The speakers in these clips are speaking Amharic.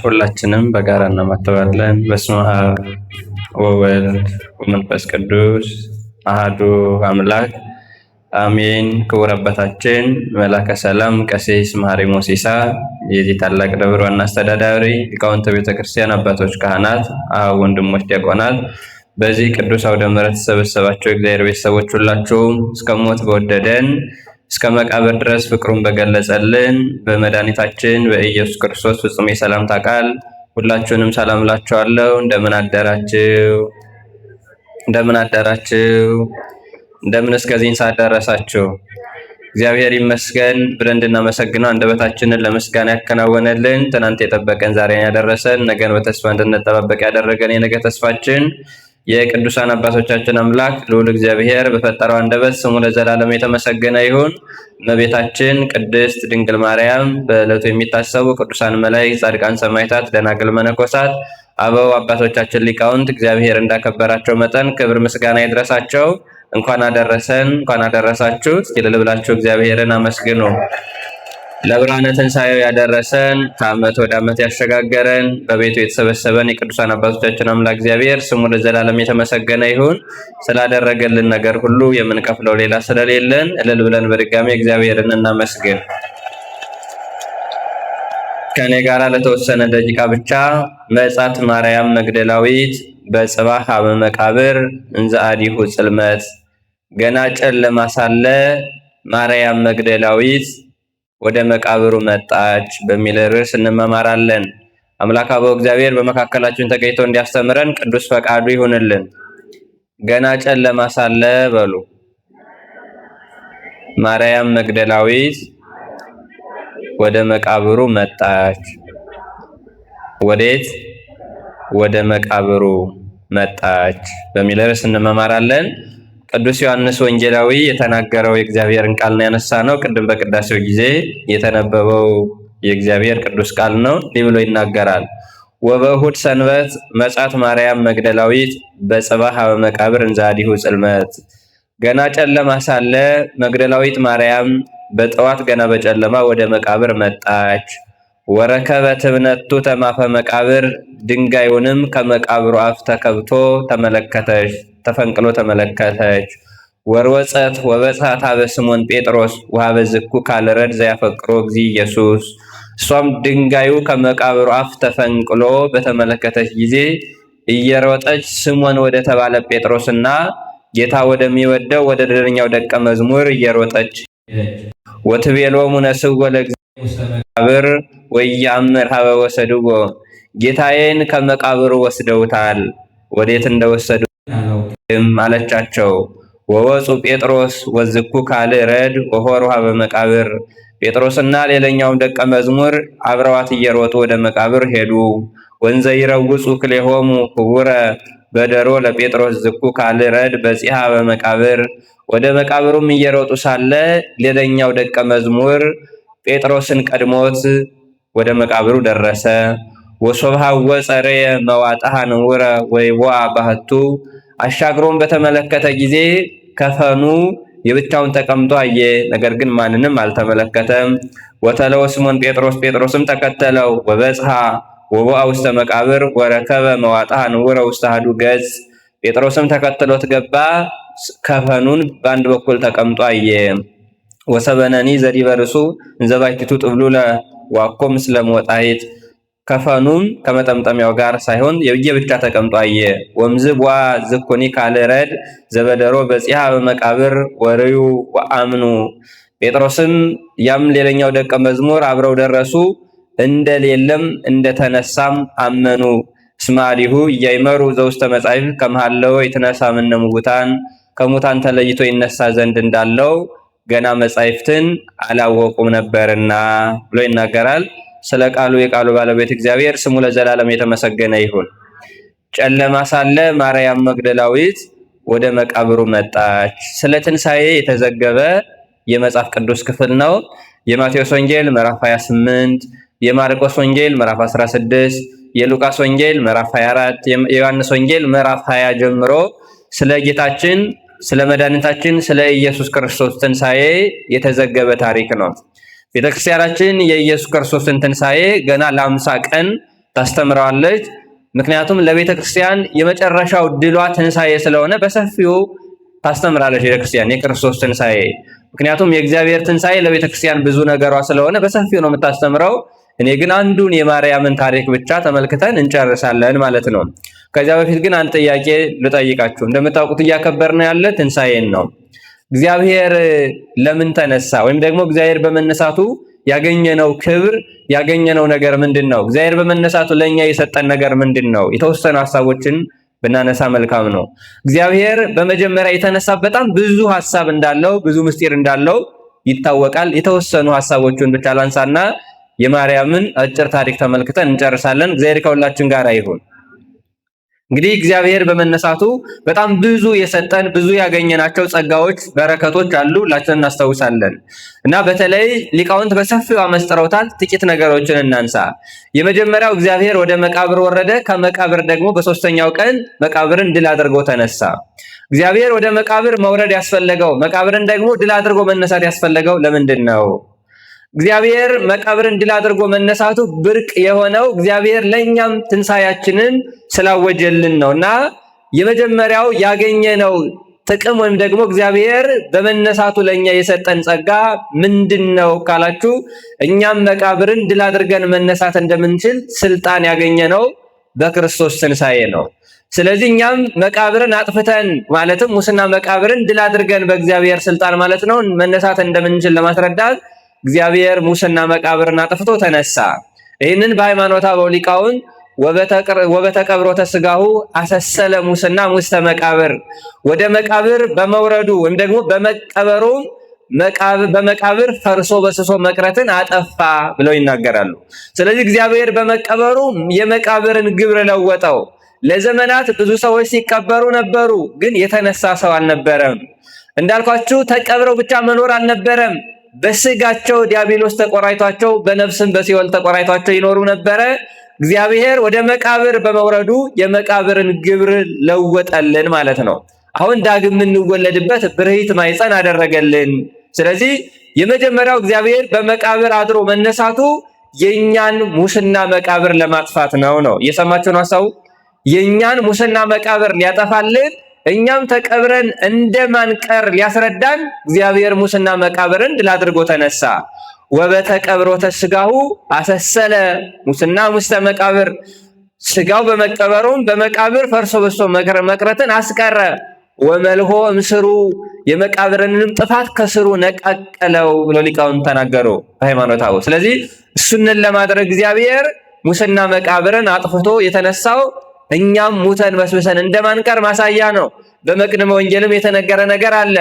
ሁላችንም በጋራ እናማተባለን። በስመ አብ ወወልድ ወመንፈስ ቅዱስ አሐዱ አምላክ አሜን። ክቡር አባታችን መላከ ሰላም ቀሲስ መሐሪ ሞሲሳ የዚህ ታላቅ ደብር ዋና አስተዳዳሪ፣ ሊቃውንተ ቤተክርስቲያን አባቶች፣ ካህናት፣ ወንድሞች፣ ዲያቆናት፣ በዚህ ቅዱስ አውደ ምሕረት ተሰበሰባችሁ እግዚአብሔር ቤተሰቦች ሁላችሁም እስከ ሞት በወደደን እስከ መቃብር ድረስ ፍቅሩን በገለጸልን በመድኃኒታችን በኢየሱስ ክርስቶስ ፍጹም የሰላምታ ቃል ሁላችሁንም ሰላም እላችኋለሁ። እንደምን አደራችሁ? እንደምን አደራችሁ? እንደምን እስከዚህን ሰዓት ደረሳችሁ? እግዚአብሔር ይመስገን ብለን እንድናመሰግነው አንደበታችንን ለምስጋና ያከናወነልን፣ ትናንት የጠበቀን ዛሬን ያደረሰን፣ ነገን በተስፋ እንድንጠባበቅ ያደረገን የነገ ተስፋችን የቅዱሳን አባቶቻችን አምላክ ልዑል እግዚአብሔር በፈጠረው አንደበት ስሙ ለዘላለም የተመሰገነ ይሁን። እመቤታችን ቅድስት ድንግል ማርያም፣ በዕለቱ የሚታሰቡ ቅዱሳን መላእክት፣ ጻድቃን፣ ሰማዕታት፣ ደናግል፣ መነኮሳት፣ አበው አባቶቻችን ሊቃውንት እግዚአብሔር እንዳከበራቸው መጠን ክብር ምስጋና ይድረሳቸው። እንኳን አደረሰን፣ እንኳን አደረሳችሁ። እስኪ እልል ብላችሁ እግዚአብሔርን አመስግኑ። ለብርሃነ ትንሣኤው ያደረሰን ከዓመት ወደ ዓመት ያሸጋገረን በቤቱ የተሰበሰበን የቅዱሳን አባቶቻችን አምላክ እግዚአብሔር ስሙ ለዘላለም የተመሰገነ ይሁን። ስላደረገልን ነገር ሁሉ የምንከፍለው ሌላ ስለሌለን እልል ብለን በድጋሚ እግዚአብሔርን እናመስግን። ከኔ ጋር ለተወሰነ ደቂቃ ብቻ መጻት ማርያም መግደላዊት በጽባሕ ኀበ መቃብር እንዘ አዲሁ ጽልመት፣ ገና ጨለማ ሳለ ማርያም መግደላዊት ወደ መቃብሩ መጣች በሚል ርዕስ እንመማራለን። አምላክ አበው እግዚአብሔር በመካከላችን ተገኝቶ እንዲያስተምረን ቅዱስ ፈቃዱ ይሁንልን። ገና ጨለማ ሳለ በሉ። ማርያም መግደላዊት ወደ መቃብሩ መጣች። ወዴት? ወደ መቃብሩ መጣች በሚል ርዕስ እንመማራለን። ቅዱስ ዮሐንስ ወንጌላዊ የተናገረው የእግዚአብሔርን ቃል ነው ያነሳ ነው። ቅድም በቅዳሴው ጊዜ የተነበበው የእግዚአብሔር ቅዱስ ቃል ነው። እንዲህ ብሎ ይናገራል። ወበእሑድ ሰንበት መጻት ማርያም መግደላዊት በጽባሕ ኀበ መቃብር እንዘ አዲሁ ጽልመት፣ ገና ጨለማ ሳለ መግደላዊት ማርያም በጠዋት ገና በጨለማ ወደ መቃብር መጣች። ወረከበት እብነቱ ተማፈ መቃብር፣ ድንጋዩንም ከመቃብሩ አፍ ተከብቶ ተመለከተች፣ ተፈንቅሎ ተመለከተች። ወርወፀት ወበጽሐት ኀበ ስምዖን ጴጥሮስ ወኀበ ዝኩ ካልረድ ዘያፈቅሮ እግዚ ኢየሱስ፣ እሷም ድንጋዩ ከመቃብሩ አፍ ተፈንቅሎ በተመለከተች ጊዜ እየሮጠች ስምዖን ወደ ተባለ ጴጥሮስና ጌታ ወደሚወደው ወደ ደረኛው ደቀ መዝሙር እየሮጠች ወትቤሎሙ ነስዎ ለእግዚእ ውስተ መቃብር ወኢየአምር ኀበ ወሰድዎ፣ ጌታዬን ከመቃብሩ ወስደውታል፣ ወዴት እንደወሰዱ አለቻቸው። ወወፁ ጴጥሮስ ወዝኩ ካልእ ረድ ወሖሩ ኀበ መቃብር፣ ጴጥሮስና ሌላኛውም ደቀ መዝሙር አብረዋት እየሮጡ ወደ መቃብር ሄዱ። ወንዘ ይረውፁ ክልኤሆሙ ህቡረ በደሮ ለጴጥሮስ ዝኩ ካልእ ረድ በጺሐ በመቃብር፣ ወደ መቃብሩም እየሮጡ ሳለ ሌላኛው ደቀ መዝሙር ጴጥሮስን ቀድሞት ወደ መቃብሩ ደረሰ። ወሶብሐ ወፀረየ መዋጥሐ ንውረ ወይቦአ ባህቱ፣ አሻግሮን በተመለከተ ጊዜ ከፈኑ የብቻውን ተቀምጦ አየ፣ ነገር ግን ማንንም አልተመለከተም። ወተለወ ስምዖን ጴጥሮስ፣ ጴጥሮስም ተከተለው። ወበጽሐ ወቦአ ውስተ መቃብር ወረከበ መዋጥሐ ንውረ ውስተ አሐዱ ገጽ፣ ጴጥሮስም ተከትሎት ገባ፣ ከፈኑን በአንድ በኩል ተቀምጦ አየ። ወሰበነኒ ዘዲበ ርእሱ እንዘ ባሕቲቱ ጥብሉለ ዋኮ ምስለ ሞጣይት፣ ከፈኑም ከመጠምጠሚያው ጋር ሳይሆን የብቻ ተቀምጦ አየ። ወምዝ ቧ ዝኩኒ ካልእ ረድ ዘበደሮ በጺሐ በመቃብር ወርዩ ወአምኑ፣ ጴጥሮስም ያም ሌላኛው ደቀ መዝሙር አብረው ደረሱ፣ እንደሌለም እንደተነሳም አመኑ። እስመ አዲሁ እያይመሩ ዘውስተ መጻሕፍት ከመሃለወ ይትነሣ እምነ ሙታን፣ ከሙታን ተለይቶ ይነሳ ዘንድ እንዳለው ገና መጻሕፍትን አላወቁም ነበርና ብሎ ይናገራል። ስለ ቃሉ የቃሉ ባለቤት እግዚአብሔር ስሙ ለዘላለም የተመሰገነ ይሁን። ጨለማ ሳለ ማርያም መግደላዊት ወደ መቃብሩ መጣች። ስለ ትንሣኤ የተዘገበ የመጽሐፍ ቅዱስ ክፍል ነው። የማቴዎስ ወንጌል ምዕራፍ 28፣ የማርቆስ ወንጌል ምዕራፍ 16፣ የሉቃስ ወንጌል ምዕራፍ 24፣ የዮሐንስ ወንጌል ምዕራፍ 20 ጀምሮ ስለ ጌታችን ስለ መድኃኒታችን ስለ ኢየሱስ ክርስቶስ ትንሣኤ የተዘገበ ታሪክ ነው። ቤተክርስቲያናችን የኢየሱስ ክርስቶስን ትንሣኤ ገና ለ50 ቀን ታስተምረዋለች። ምክንያቱም ለቤተ ክርስቲያን የመጨረሻው ድሏ ትንሣኤ ስለሆነ በሰፊው ታስተምራለች ቤተ ክርስቲያን የክርስቶስ ትንሣኤ። ምክንያቱም የእግዚአብሔር ትንሣኤ ለቤተ ክርስቲያን ብዙ ነገሯ ስለሆነ በሰፊው ነው የምታስተምረው። እኔ ግን አንዱን የማርያምን ታሪክ ብቻ ተመልክተን እንጨርሳለን ማለት ነው። ከዚያ በፊት ግን አንድ ጥያቄ ልጠይቃችሁ። እንደምታውቁት እያከበርን ያለ ትንሣኤን ነው። እግዚአብሔር ለምን ተነሳ? ወይም ደግሞ እግዚአብሔር በመነሳቱ ያገኘነው ክብር ያገኘነው ነገር ምንድን ነው? እግዚአብሔር በመነሳቱ ለኛ የሰጠን ነገር ምንድን ነው? የተወሰኑ ሐሳቦችን ብናነሳ መልካም ነው። እግዚአብሔር በመጀመሪያ የተነሳ በጣም ብዙ ሐሳብ እንዳለው ብዙ ምስጢር እንዳለው ይታወቃል። የተወሰኑ ሐሳቦችን ብቻ ላንሳና የማርያምን አጭር ታሪክ ተመልክተን እንጨርሳለን። እግዚአብሔር ከሁላችን ጋር ይሁን። እንግዲህ እግዚአብሔር በመነሳቱ በጣም ብዙ የሰጠን ብዙ ያገኘናቸው ጸጋዎች፣ በረከቶች አሉ። ሁላችንም እናስታውሳለን እና በተለይ ሊቃውንት በሰፊው አመስጥረውታል። ጥቂት ነገሮችን እናንሳ። የመጀመሪያው እግዚአብሔር ወደ መቃብር ወረደ። ከመቃብር ደግሞ በሶስተኛው ቀን መቃብርን ድል አድርጎ ተነሳ። እግዚአብሔር ወደ መቃብር መውረድ ያስፈለገው፣ መቃብርን ደግሞ ድል አድርጎ መነሳት ያስፈለገው ለምንድን ነው? እግዚአብሔር መቃብርን ድል አድርጎ መነሳቱ ብርቅ የሆነው እግዚአብሔር ለኛም ትንሣኤያችንን ስላወጀልን ነውና የመጀመሪያው ያገኘነው ጥቅም ወይም ደግሞ እግዚአብሔር በመነሳቱ ለኛ የሰጠን ጸጋ ምንድነው ካላችሁ፣ እኛም መቃብርን ድል አድርገን መነሳት እንደምንችል ስልጣን ያገኘነው በክርስቶስ ትንሣኤ ነው። ስለዚህ እኛም መቃብርን አጥፍተን ማለትም ሙስና መቃብርን ድል አድርገን በእግዚአብሔር ስልጣን ማለት ነው መነሳት እንደምንችል ለማስረዳት እግዚአብሔር ሙስና መቃብርን አጥፍቶ ተነሳ። ይህንን በሃይማኖተ አበው ሊቃውንት ወበተቀብሮተ ሥጋሁ አሰሰለ ሙስና ውስተ መቃብር፣ ወደ መቃብር በመውረዱ ወይም ደግሞ በመቀበሩ በመቃብር ፈርሶ በስሶ መቅረትን አጠፋ ብለው ይናገራሉ። ስለዚህ እግዚአብሔር በመቀበሩ የመቃብርን ግብር ለወጠው። ለዘመናት ብዙ ሰዎች ሲቀበሩ ነበሩ፣ ግን የተነሳ ሰው አልነበረም። እንዳልኳችሁ ተቀብረው ብቻ መኖር አልነበረም። በስጋቸው ዲያብሎስ ተቆራይቷቸው በነፍስም በሲኦል ተቆራይቷቸው ይኖሩ ነበረ። እግዚአብሔር ወደ መቃብር በመውረዱ የመቃብርን ግብር ለወጠልን ማለት ነው። አሁን ዳግም የምንወለድበት ብርሂት ማኅፀን አደረገልን። ስለዚህ የመጀመሪያው እግዚአብሔር በመቃብር አድሮ መነሳቱ የኛን ሙስና መቃብር ለማጥፋት ነው። እየሰማችሁ ነው ሐሳቡ? የኛን ሙስና መቃብር ሊያጠፋልን እኛም ተቀብረን እንደማንቀር ሊያስረዳን እግዚአብሔር ሙስና መቃብርን ድል አድርጎ ተነሳ። ወበተቀብሮተ ሥጋሁ አሰሰለ ሙስና ውስተ መቃብር፣ ሥጋው በመቀበሩም በመቃብር ፈርሶ በስቶ መቅረትን አስቀረ። ወመልሆ እምስሩ የመቃብርንም ጥፋት ከስሩ ነቃቀለው ብሎ ሊቃውንት ተናገሩ በሃይማኖታው። ስለዚህ እሱንን ለማድረግ እግዚአብሔር ሙስና መቃብርን አጥፍቶ የተነሳው እኛም ሙተን በስብሰን እንደማንቀር ማሳያ ነው። በመቅድመ ወንጌልም የተነገረ ነገር አለ።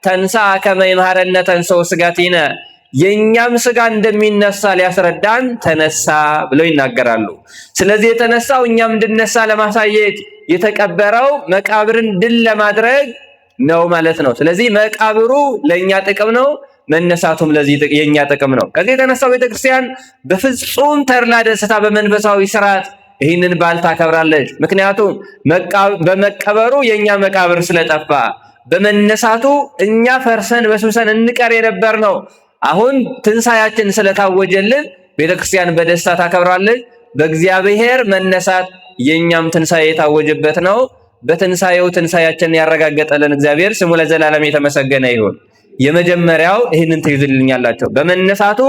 ተንሳ ከመ ይምሃረነ ተንሥኦ ሥጋቲነ፣ የኛም ሥጋ እንደሚነሳ ሊያስረዳን ተነሳ ብለው ይናገራሉ። ስለዚህ የተነሳው እኛም እንድነሳ ለማሳየት፣ የተቀበረው መቃብርን ድል ለማድረግ ነው ማለት ነው። ስለዚህ መቃብሩ ለኛ ጥቅም ነው፣ መነሳቱም ለዚህ የኛ ጥቅም ነው። ከዚህ የተነሳው ቤተክርስቲያን በፍጹም ተድላ ደስታ በመንፈሳዊ ስርዓት ይህንን በዓል ታከብራለች። ምክንያቱም በመቀበሩ የኛ መቃብር ስለጠፋ፣ በመነሳቱ እኛ ፈርሰን በስብሰን እንቀር የነበር ነው። አሁን ትንሣኤያችን ስለታወጀልን ቤተክርስቲያን በደስታ ታከብራለች። በእግዚአብሔር መነሳት የኛም ትንሣኤ የታወጀበት ነው። በትንሣኤው ትንሣኤያችንን ያረጋገጠልን እግዚአብሔር ስሙ ለዘላለም የተመሰገነ ይሁን። የመጀመሪያው ይህንን ትይዙልኛላችሁ። በመነሳቱ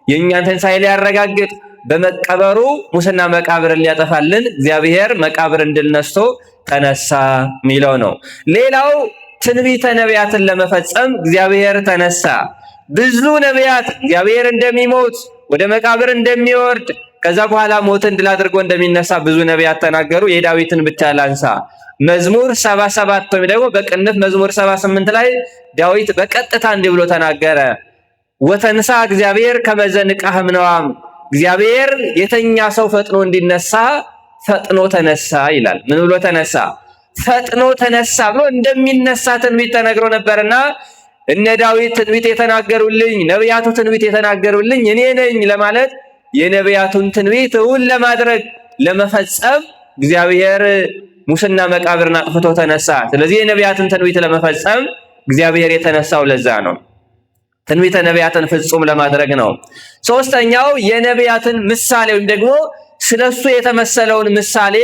የኛን ትንሣኤ ሊያረጋግጥ፣ በመቀበሩ ሙስና መቃብርን ሊያጠፋልን እግዚአብሔር መቃብርን ድል ነስቶ ተነሳ የሚለው ነው። ሌላው ትንቢተ ነቢያትን ለመፈጸም እግዚአብሔር ተነሳ። ብዙ ነቢያት እግዚአብሔር እንደሚሞት ወደ መቃብር እንደሚወርድ ከዛ በኋላ ሞትን ድል አድርጎ እንደሚነሳ ብዙ ነቢያት ተናገሩ። የዳዊትን ብቻ ላንሳ። መዝሙር 77 ወይም ደግሞ በቅንፍ መዝሙር 78 ላይ ዳዊት በቀጥታ እንዲህ ብሎ ተናገረ። ወተንሳ እግዚአብሔር ከመዘንቃህ ምነዋም፣ እግዚአብሔር የተኛ ሰው ፈጥኖ እንዲነሳ ፈጥኖ ተነሳ ይላል። ምን ብሎ ተነሳ? ፈጥኖ ተነሳ ብሎ እንደሚነሳ ትንቢት ተነግሮ ነበርና እነ ዳዊት ትንቢት የተናገሩልኝ፣ ነቢያቱ ትንቢት የተናገሩልኝ እኔ ነኝ ለማለት የነቢያቱን ትንቢት እውን ለማድረግ ለመፈጸም እግዚአብሔር ሙስና መቃብርን አጥፍቶ ተነሳ። ስለዚህ የነቢያትን ትንቢት ለመፈጸም እግዚአብሔር የተነሳው ለዛ ነው። ትንቢተ ነቢያትን ፍጹም ለማድረግ ነው። ሶስተኛው የነቢያትን ምሳሌ ወይም ደግሞ ስለሱ የተመሰለውን ምሳሌ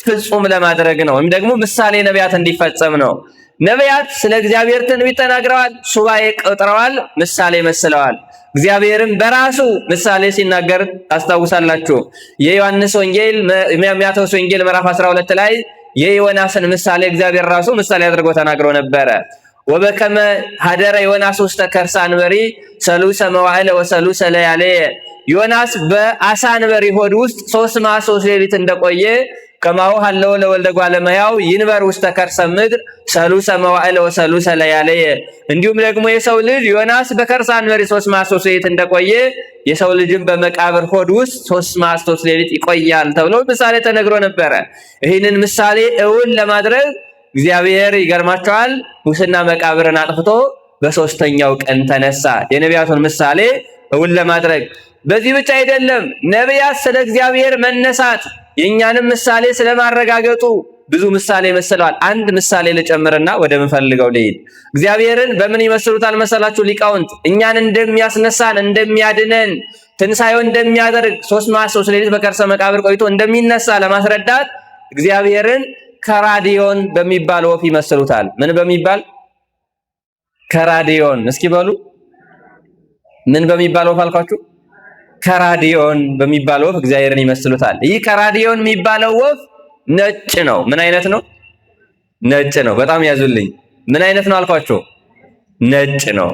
ፍጹም ለማድረግ ነው። ወይም ደግሞ ምሳሌ ነቢያት እንዲፈጸም ነው። ነቢያት ስለ እግዚአብሔር ትንቢት ተናግረዋል፣ ሱባኤ ቀጥረዋል፣ ምሳሌ መስለዋል። እግዚአብሔርም በራሱ ምሳሌ ሲናገር ታስታውሳላችሁ። የዮሐንስ ወንጌል ማቴዎስ ወንጌል ምዕራፍ 12 ላይ የዮናስን ምሳሌ እግዚአብሔር ራሱ ምሳሌ አድርጎ ተናግሮ ነበረ። ወበከመ ሀደረ ዮናስ ውስተ ከርሰ አንበሪ ሰሉሰ መዋዕለ ወሰሉሰ ለያልየ ዮናስ በአሳ አንበሪ ሆድ ውስጥ 3 መዓልት 3 ሌሊት እንደቆየ ከማሁ ሀለው ለወልደ እጓለ እመሕያው ይንበር ውስተ ከርሰ ምድር ሰሉሰ መዋዕለ ወሰሉሰ ለያልየ እንዲሁም ደግሞ የሰው ልጅ ዮናስ በከርሰ አንበሪ 3 መዓልት 3 ሌሊት እንደቆየ የሰው ልጅም በመቃብር ሆድ ውስጥ 3 መዓልት 3 ሌሊት ይቆያል ተብሎ ምሳሌ ተነግሮ ነበረ። ይህንን ምሳሌ እውን ለማድረግ እግዚአብሔር ይገርማቸዋል ሙስና መቃብርን አጥፍቶ በ3ኛው ቀን ተነሳ። የነቢያቱን ምሳሌ እውን ለማድረግ በዚህ ብቻ አይደለም። ነቢያት ስለ እግዚአብሔር መነሳት የእኛንም ምሳሌ ስለማረጋገጡ ብዙ ምሳሌ መስለዋል። አንድ ምሳሌ ልጨምርና ወደ ምንፈልገው ልሂድ። እግዚአብሔርን በምን ይመስሉታል መሰላችሁ ሊቃውንት? እኛን እንደሚያስነሳን እንደሚያድነን ትንሣኤው እንደሚያደርግ 3 መዓልት 3 ሌሊት በከርሰ መቃብር ቆይቶ እንደሚነሳ ለማስረዳት እግዚአብሔርን ከራዲዮን በሚባል ወፍ ይመስሉታል። ምን በሚባል? ከራዲዮን። እስኪ በሉ ምን በሚባል ወፍ አልኳችሁ? ከራዲዮን በሚባል ወፍ እግዚአብሔርን ይመስሉታል። ይህ ከራዲዮን የሚባለው ወፍ ነጭ ነው። ምን አይነት ነው? ነጭ ነው። በጣም ያዙልኝ። ምን አይነት ነው አልኳችሁ? ነጭ ነው።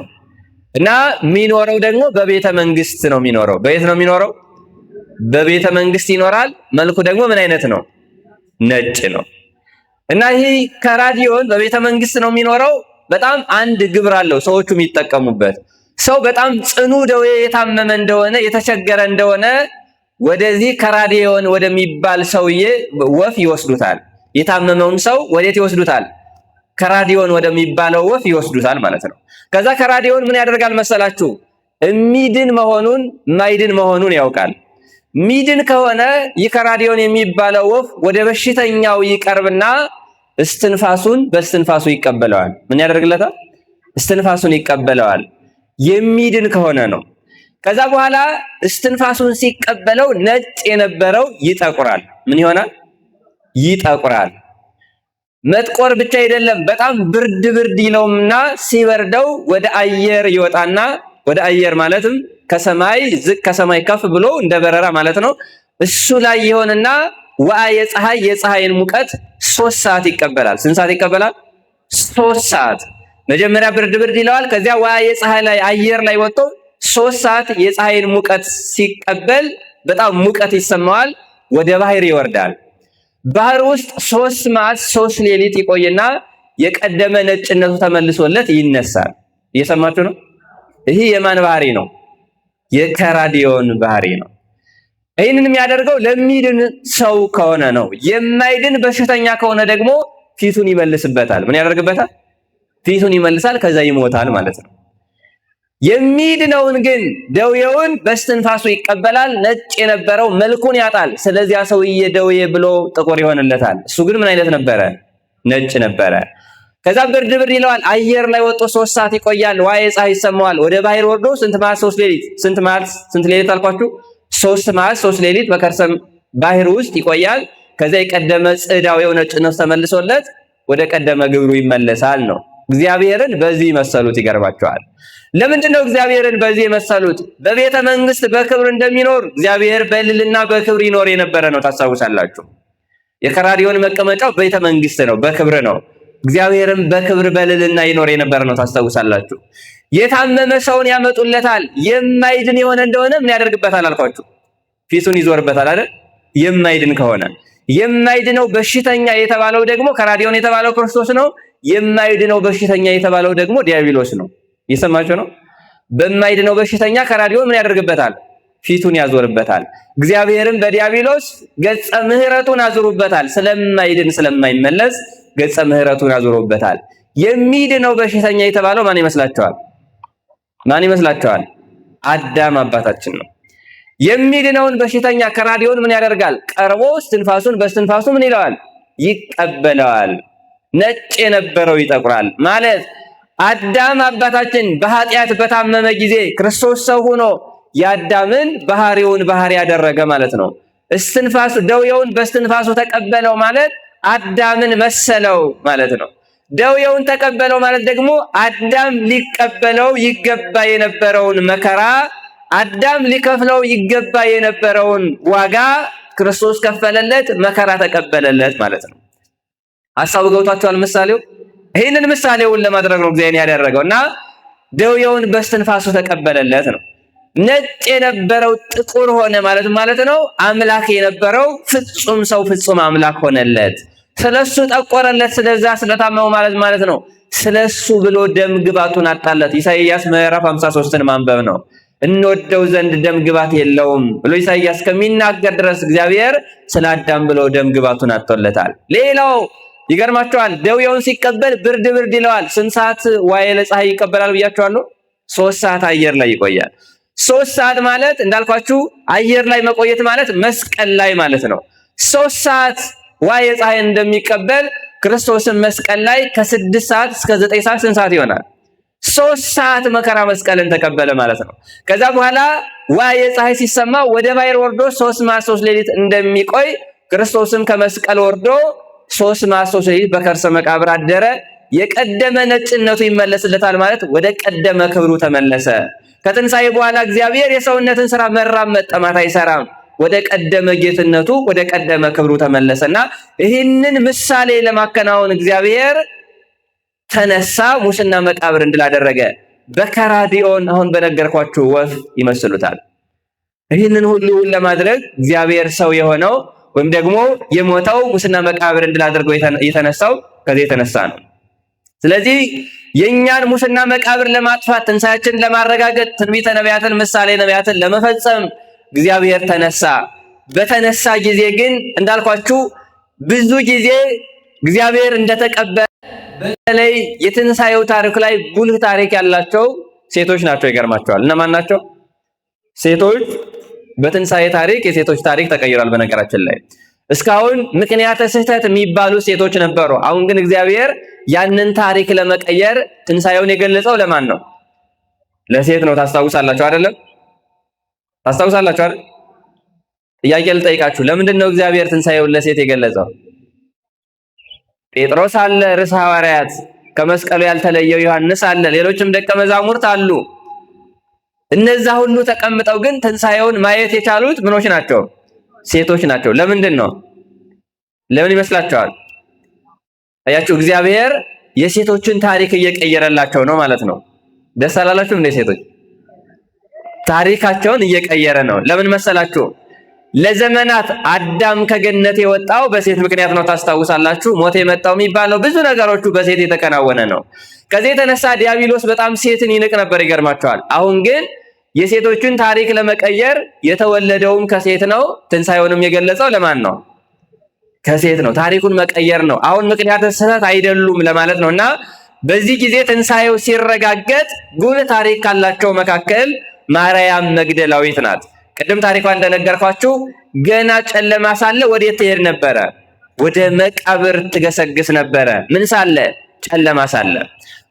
እና የሚኖረው ደግሞ በቤተ መንግስት ነው የሚኖረው። በየት ነው የሚኖረው? በቤተ መንግስት ይኖራል። መልኩ ደግሞ ምን አይነት ነው? ነጭ ነው። እና ይህ ከራዲዮን በቤተ መንግስት ነው የሚኖረው። በጣም አንድ ግብር አለው ሰዎቹ የሚጠቀሙበት። ሰው በጣም ጽኑ ደዌ የታመመ እንደሆነ የተቸገረ እንደሆነ ወደዚህ ከራዲዮን ወደሚባል ሰውዬ ወፍ ይወስዱታል። የታመመውን ሰው ወዴት ይወስዱታል? ከራዲዮን ወደሚባለው ወፍ ይወስዱታል ማለት ነው። ከዛ ከራዲዮን ምን ያደርጋል መሰላችሁ? የሚድን መሆኑን ማይድን መሆኑን ያውቃል። ሚድን ከሆነ ይህ ከራዲዮን የሚባለው ወፍ ወደ በሽተኛው ይቀርብና እስትንፋሱን በእስትንፋሱ ይቀበለዋል። ምን ያደርግለታል? እስትንፋሱን ይቀበለዋል። የሚድን ከሆነ ነው። ከዛ በኋላ እስትንፋሱን ሲቀበለው ነጭ የነበረው ይጠቁራል። ምን ይሆናል? ይጠቁራል። መጥቆር ብቻ አይደለም፣ በጣም ብርድ ይለውምና ሲበርደው ወደ አየር ይወጣና ወደ አየር ማለትም ከሰማይ ዝቅ ከሰማይ ከፍ ብሎ እንደ በረራ ማለት ነው። እሱ ላይ ይሆንና የፀሐይን ሙቀት 3 ሰዓት ይቀበላል። ስንት ሰዓት ይቀበላል? 3 ሰዓት። መጀመሪያ ብርድ ይለዋል። ከዚያ የፀሐይ ላይ አየር ላይ ወጥቶ 3 ሰዓት የፀሐይን ሙቀት ሲቀበል በጣም ሙቀት ይሰማዋል። ወደ ባህር ይወርዳል። ባህር ውስጥ 3 መዓልት 3 ሌሊት ይቆይና የቀደመ ነጭነቱ ተመልሶለት ይነሳል። እየሰማችሁ ነው? ይህ የማን ባህሪ ነው? የከራዲዮን ባህሪ ነው። ይህንን የሚያደርገው ለሚድን ሰው ከሆነ ነው። የማይድን በሽተኛ ከሆነ ደግሞ ፊቱን ይመልስበታል። ምን ያደርግበታል? ፊቱን ይመልሳል። ከዛ ይሞታል ማለት ነው። የሚድነውን ግን ደዌውን በስትንፋሱ ይቀበላል። ነጭ የነበረው መልኩን ያጣል። ስለዚያ ሰውዬ ደዌ ብሎ ጥቁር ይሆንለታል። እሱ ግን ምን አይነት ነበረ? ነጭ ነበረ። ከዛ ብርድ ይለዋል። አየር ላይ ወጥቶ 3 ሰዓት ይቆያል። ፀሐይ ይሰማዋል። ወደ ባህር ወርዶ ስንት መዓልት 3 ሌሊት ስንት ሌሊት አልኳችሁ? 3 መዓልት 3 ሌሊት በከርሰ ባህር ውስጥ ይቆያል። ከዛ የቀደመ ጽዳዌው ነጭነት ተመልሶለት ወደ ቀደመ ግብሩ ይመለሳል ነው። እግዚአብሔርን በዚህ መሰሉት። ይገርባቸዋል። ለምንድን ነው እግዚአብሔርን በዚህ የመሰሉት? በቤተ መንግስት በክብር እንደሚኖር እግዚአብሔር በልልና በክብር ይኖር የነበረ ነው። ታስታውሳላችሁ። የከራዲዮን መቀመጫው ቤተ መንግስት ነው፣ በክብር ነው። እግዚአብሔርም በክብር በልልና ይኖር የነበረ ነው። ታስታውሳላችሁ። የታመመ ሰውን ያመጡለታል። የማይድን የሆነ እንደሆነ ምን ያደርግበታል አልኳችሁ? ፊቱን ይዞርበታል አይደል? የማይድን ከሆነ የማይድነው በሽተኛ የተባለው ደግሞ ከራዲዮን የተባለው ክርስቶስ ነው። የማይድነው በሽተኛ የተባለው ደግሞ ዲያብሎስ ነው። እየሰማችሁ ነው? በማይድነው በሽተኛ ከራዲዮን ምን ያደርግበታል? ፊቱን ያዞርበታል። እግዚአብሔርም በዲያብሎስ ገጸ ምሕረቱን አዙሩበታል። ስለማይድን ስለማይመለስ ገጸ ምሕረቱን አዙሩበታል። የሚድነው በሽተኛ የተባለው ማን ይመስላችኋል? ማን ይመስላችኋል? አዳም አባታችን ነው። የሚድነውን በሽተኛ ከራዲዮን ምን ያደርጋል? ቀርቦ እስትንፋሱን በእስትንፋሱ ምን ይለዋል? ይቀበለዋል። ነጭ የነበረው ይጠቁራል ማለት አዳም አባታችን በኃጢአት በታመመ ጊዜ ክርስቶስ ሰው ሆኖ የአዳምን ባህሪ ያደረገ ማለት ነው። እስትንፋሱ ደውየውን በእስትንፋሱ ተቀበለው ማለት አዳምን መሰለው ማለት ነው። ደውየውን ተቀበለው ማለት ደግሞ አዳም ሊቀበለው ይገባ የነበረውን መከራ፣ አዳም ሊከፍለው ይገባ የነበረውን ዋጋ ክርስቶስ ከፈለለት፣ መከራ ተቀበለለት ማለት ነው። ሐሳቡ ገብቷችኋል? ምሳሌው ይህንን ምሳሌውን ለማድረግ ነው እግዚአብሔር ያደረገውና ደውየውን በእስትንፋሱ ተቀበለለት ነው። ነጭ የነበረው ጥቁር ሆነ ማለት ነው። አምላክ የነበረው ፍጹም ሰው ፍጹም አምላክ ሆነለት። ስለሱ ጠቆረለት። ስለዛ ስለታመመው ማለት ነው። ስለሱ ብሎ ደም ግባቱን አጣለት። ኢሳይያስ ምዕራፍ 53ን ማንበብ ነው። እንወደው ዘንድ ደም ግባት የለውም ብሎ ኢሳይያስ ከሚናገር ድረስ እግዚአብሔር ስለ አዳም ብሎ ደም ግባቱን አጥቶለታል። ሌላው ይገርማቸዋል። ደውየውን ሲቀበል ብርድ ይለዋል። ስንት ሰዓት ዋዕየ ፀሐይ ይቀበላል ብያቸዋለሁ? 3 ሰዓት አየር ላይ ይቆያል። 3 ሰዓት ማለት እንዳልኳችሁ አየር ላይ መቆየት ማለት መስቀል ላይ ማለት ነው። 3 ሰዓት ዋዕየ ፀሐይ እንደሚቀበል ክርስቶስን መስቀል ላይ ከ6 ሰዓት እስከ 9 ሰዓት ስንት ሰዓት ይሆናል? 3 ሰዓት መከራ መስቀልን ተቀበለ ማለት ነው። ከዛ በኋላ ዋዕየ ፀሐይ ሲሰማ ወደ ባሕር ወርዶ 3 መዓልት 3 ሌሊት እንደሚቆይ ክርስቶስም ከመስቀል ወርዶ 3 መዓልት 3 ሌሊት በከርሰ መቃብር አደረ። የቀደመ ነጭነቱ ይመለስለታል ማለት ወደ ቀደመ ክብሩ ተመለሰ። ከትንሣኤ በኋላ እግዚአብሔር የሰውነትን ስራ መራብ መጠማት አይሰራም። ወደ ቀደመ ጌትነቱ ወደ ቀደመ ክብሩ ተመለሰና ይህንን ምሳሌ ለማከናወን እግዚአብሔር ተነሳ። ሙስና መቃብር እንድል አደረገ። በከራዲዮን አሁን በነገርኳችሁ ወፍ ይመስሉታል። ይህንን ሁሉ ለማድረግ እግዚአብሔር ሰው የሆነው ወይም ደግሞ የሞተው ሙስና መቃብር እንድል አድርገው የተነሳው ከዚህ የተነሳ ነው። ስለዚህ የኛን ሙስና መቃብር ለማጥፋት ትንሣኤያችንን ለማረጋገጥ ትንቢተ ነቢያትን ምሳሌ ነቢያትን ለመፈጸም እግዚአብሔር ተነሳ። በተነሳ ጊዜ ግን እንዳልኳችሁ ብዙ ጊዜ እግዚአብሔር እንደተቀበለ በተለይ የትንሣኤው ታሪክ ላይ ጉልህ ታሪክ ያላቸው ሴቶች ናቸው። ይገርማቸዋል። እነማን ናቸው? ሴቶች። በትንሣኤ ታሪክ የሴቶች ታሪክ ተቀይሯል። በነገራችን ላይ እስካሁን ምክንያተ ስህተት የሚባሉ ሴቶች ነበሩ። አሁን ግን እግዚአብሔር ያንን ታሪክ ለመቀየር ትንሣኤውን የገለጸው ለማን ነው? ለሴት ነው። ታስታውሳላችሁ አይደለም? ታስታውሳላችሁ አይደል? ጥያቄ ልጠይቃችሁ። ለምንድን ነው እግዚአብሔር ትንሣኤውን ለሴት የገለጸው? ጴጥሮስ አለ፣ ርዕሰ ሐዋርያት፣ ከመስቀሉ ያልተለየው ዮሐንስ አለ፣ ሌሎችም ደቀ መዛሙርት አሉ። እነዛ ሁሉ ተቀምጠው ግን ትንሣኤውን ማየት የቻሉት ምኖች ናቸው? ሴቶች ናቸው። ለምንድን ነው? ለምን ይመስላችኋል? አያችሁ፣ እግዚአብሔር የሴቶችን ታሪክ እየቀየረላቸው ነው ማለት ነው። ደስ አላላችሁም እንደ ሴቶች? ታሪካቸውን እየቀየረ ነው። ለምን መሰላችሁ? ለዘመናት አዳም ከገነት የወጣው በሴት ምክንያት ነው። ታስታውሳላችሁ። ሞት የመጣው የሚባለው ብዙ ነገሮቹ በሴት የተከናወነ ነው። ከዚህ የተነሳ ዲያብሎስ በጣም ሴትን ይንቅ ነበር። ይገርማቸዋል። አሁን ግን የሴቶችን ታሪክ ለመቀየር የተወለደውም ከሴት ነው። ትንሣኤውንም የገለጸው ለማን ነው? ከሴት ነው። ታሪኩን መቀየር ነው። አሁን ምክንያተ ስህተት አይደሉም ለማለት ነው። እና በዚህ ጊዜ ትንሣኤው ሲረጋገጥ ጉልህ ታሪክ ካላቸው መካከል ማርያም መግደላዊት ናት። ቅድም ታሪኳን እንደነገርኳችሁ ገና ጨለማ ሳለ ወዴት ትሄድ ነበረ? ወደ መቃብር ትገሰግስ ነበረ። ምን ሳለ? ጨለማ ሳለ።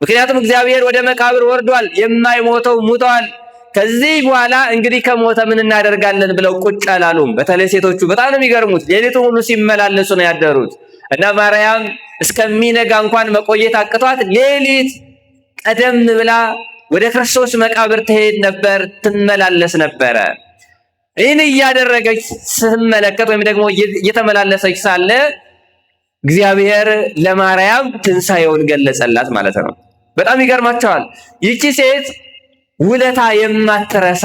ምክንያቱም እግዚአብሔር ወደ መቃብር ወርዷል። የማይሞተው ሙተዋል። ከዚህ በኋላ እንግዲህ ከሞተ ምን እናደርጋለን ብለው ቁጭ አላሉም። በተለይ ሴቶቹ በጣም ነው የሚገርሙት። ሌሊቱን ሁሉ ሲመላለሱ ነው ያደሩት እና ማርያም እስከሚነጋ እንኳን መቆየት አቅቷት ሌሊት ቀደም ብላ ወደ ክርስቶስ መቃብር ትሄድ ነበር፣ ትመላለስ ነበረ። ይህን እያደረገች ስትመለከት ወይም ደግሞ እየተመላለሰች ሳለ እግዚአብሔር ለማርያም ትንሣኤውን ገለጸላት ማለት ነው። በጣም ይገርማቸዋል። ይቺ ሴት ውለታ የማትረሳ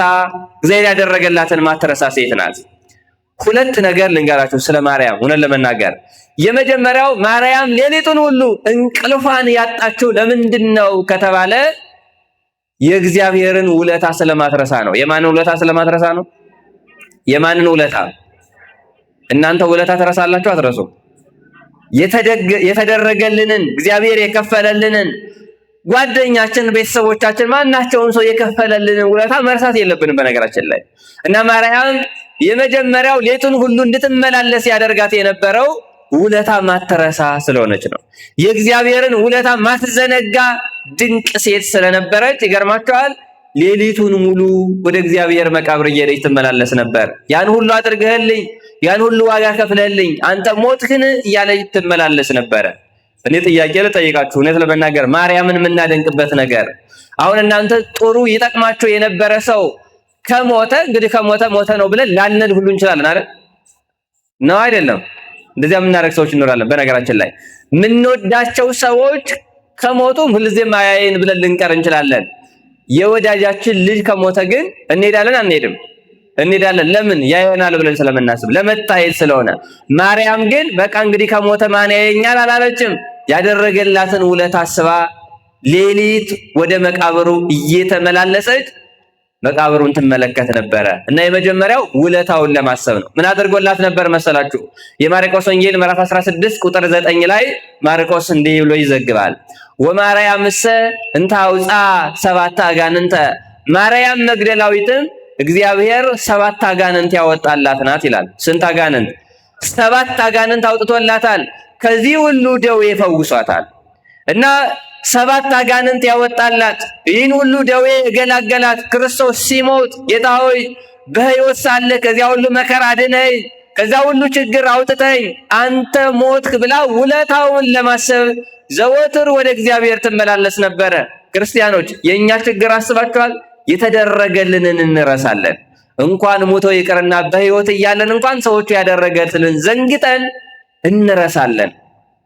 እግዚአብሔር ያደረገላትን ማትረሳ ሴት ናት። ሁለት ነገር ልንገራችሁ ስለ ማርያም እውነት ለመናገር። የመጀመሪያው ማርያም ሌሊቱን ሁሉ እንቅልፏን ያጣችው ለምንድን ነው ከተባለ የእግዚአብሔርን ውለታ ስለማትረሳ ነው። የማንን ውለታ ስለማትረሳ ነው? የማንን ውለታ? እናንተ ውለታ ትረሳላችሁ? አትረሱም? የተደረገልንን እግዚአብሔር የከፈለልንን ጓደኛችን፣ ቤተሰቦቻችን፣ ማናቸውም ሰው የከፈለልንን ውለታ መርሳት የለብንም በነገራችን ላይ። እና ማርያም የመጀመሪያው ሌቱን ሁሉ እንድትመላለስ ያደርጋት የነበረው ውለታ ማትረሳ ስለሆነች ነው። የእግዚአብሔርን ውለታ ማትዘነጋ ድንቅ ሴት ስለነበረች ይገርማቸዋል። ሌሊቱን ሙሉ ወደ እግዚአብሔር መቃብር እየሄደች ትመላለስ ነበር። ያን ሁሉ አድርገህልኝ፣ ያን ሁሉ ዋጋ ከፍለልኝ አንተ ሞትክን እያለች ትመላለስ ነበረ። እኔ ጥያቄ ልጠይቃችሁ፣ እውነት ለመናገር ማርያምን የምናደንቅበት ነገር አሁን እናንተ ጥሩ ይጠቅማቸው የነበረ ሰው ከሞተ እንግዲህ ከሞተ ሞተ ነው ብለን ላንል ሁሉ እንችላለን አይደል? ነው አይደለም? እንደዚያ የምናደርግ ሰዎች እንኖራለን። በነገራችን ላይ የምንወዳቸው ሰዎች ከሞቱ ሁልጊዜም አያየን ብለን ልንቀር እንችላለን። የወዳጃችን ልጅ ከሞተ ግን እንሄዳለን አንሄድም? እንሄዳለን። ለምን? ያየናል ብለን ስለምናስብ ለመታየት ስለሆነ። ማርያም ግን በቃ እንግዲህ ከሞተ ማን ያየኛል አላለችም። ያደረገላትን ውለታ አስባ ሌሊት ወደ መቃብሩ እየተመላለሰች መቃብሩን ትመለከት ነበረ እና የመጀመሪያው ውለታውን ለማሰብ ነው። ምን አድርጎላት ነበር መሰላችሁ? የማርቆስ ወንጌል ምዕራፍ 16 ቁጥር 9 ላይ ማርቆስ እንዲህ ብሎ ይዘግባል። ወማርያምሰ እንተ አውፃ ሰባተ አጋንንተ፣ ማርያም መግደላዊትም እግዚአብሔር 7 አጋንንት ያወጣላት ናት ይላል። ስንት አጋንንት? 7 አጋንንት አውጥቶላታል። ከዚህ ሁሉ ደዌ ፈውሷታል እና 7 አጋንንት ያወጣላት ይህን ሁሉ ደዌ የገላገላት ክርስቶስ ሲሞት ጌታ ሆይ በሕይወት ሳለ ከዚያ ሁሉ መከራ አድነኝ፣ ከዚያ ሁሉ ችግር አውጥተኝ አንተ ሞትክ ብላ ውለታውን ለማሰብ ዘወትር ወደ እግዚአብሔር ትመላለስ ነበረ። ክርስቲያኖች የእኛ ችግር አስባችኋል? የተደረገልንን እንረሳለን። እንኳን ሞቶ ይቅርና በሕይወት እያለን እንኳን ሰዎቹ ያደረገልንን ዘንግተን እንረሳለን።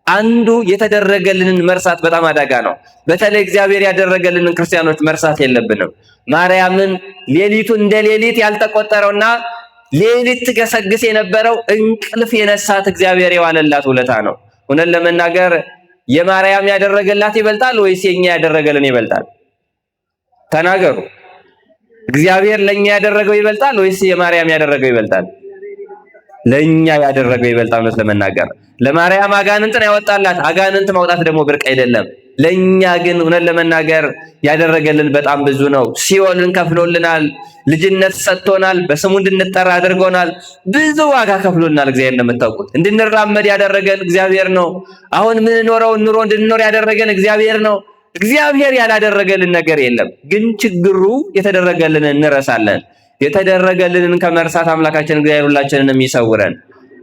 አንዱ የተደረገልንን መርሳት በጣም አደጋ ነው። በተለይ እግዚአብሔር ያደረገልንን ክርስቲያኖች መርሳት የለብንም። ማርያምን ሌሊቱ እንደ ሌሊት ያልተቆጠረውና ሌሊት ትገሰግስ የነበረው እንቅልፍ የነሳት እግዚአብሔር የዋለላት ውለታ ነው። እውነት ለመናገር የማርያም ያደረገላት ይበልጣል ወይስ የኛ ያደረገልን ይበልጣል? ተናገሩ። እግዚአብሔር ለኛ ያደረገው ይበልጣል ወይስ የማርያም ያደረገው ይበልጣል? ለኛ ያደረገው ይበልጣል። እውነት ለመናገር ለማርያም አጋንንትን ያወጣላት፣ አጋንንት ማውጣት ደግሞ ብርቅ አይደለም። ለኛ ግን እውነት ለመናገር ያደረገልን በጣም ብዙ ነው። ሲኦልን ከፍሎልናል፣ ልጅነት ሰጥቶናል፣ በስሙ እንድንጠራ አድርጎናል፣ ብዙ ዋጋ ከፍሎናል። እግዚአብሔር እንደምታውቁት እንድንራመድ ያደረገን እግዚአብሔር ነው። አሁን የምንኖረውን ኑሮ እንድንኖር ያደረገን እግዚአብሔር ነው። እግዚአብሔር ያላደረገልን ነገር የለም። ግን ችግሩ የተደረገልንን እንረሳለን። የተደረገልንን ከመርሳት አምላካችን እግዚአብሔር ሁላችንንም ይሰውረን።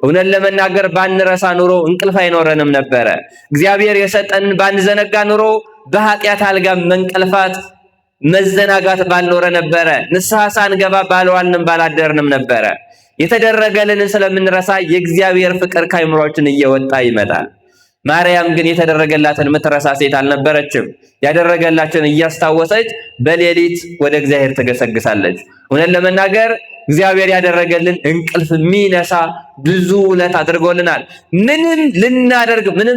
እውነት ለመናገር ባንረሳ ኑሮ እንቅልፍ አይኖረንም ነበረ። እግዚአብሔር የሰጠንን ባንዘነጋ ኑሮ በኃጢአት አልጋ መንቀልፋት መዘናጋት ባልኖረ ነበረ። ንስሐ ሳንገባ ባልዋልንም ባላደርንም ነበረ። የተደረገልንን ስለምንረሳ የእግዚአብሔር ፍቅር ከአእምሯችን እየወጣ ይመጣል። ማርያም ግን የተደረገላትን የምትረሳ ሴት አልነበረችም። ያደረገላችን እያስታወሰች በሌሊት ወደ እግዚአብሔር ትገሰግሳለች። እውነት ለመናገር እግዚአብሔር ያደረገልን እንቅልፍ የሚነሳ ብዙ ውለት አድርጎልናል። ምንም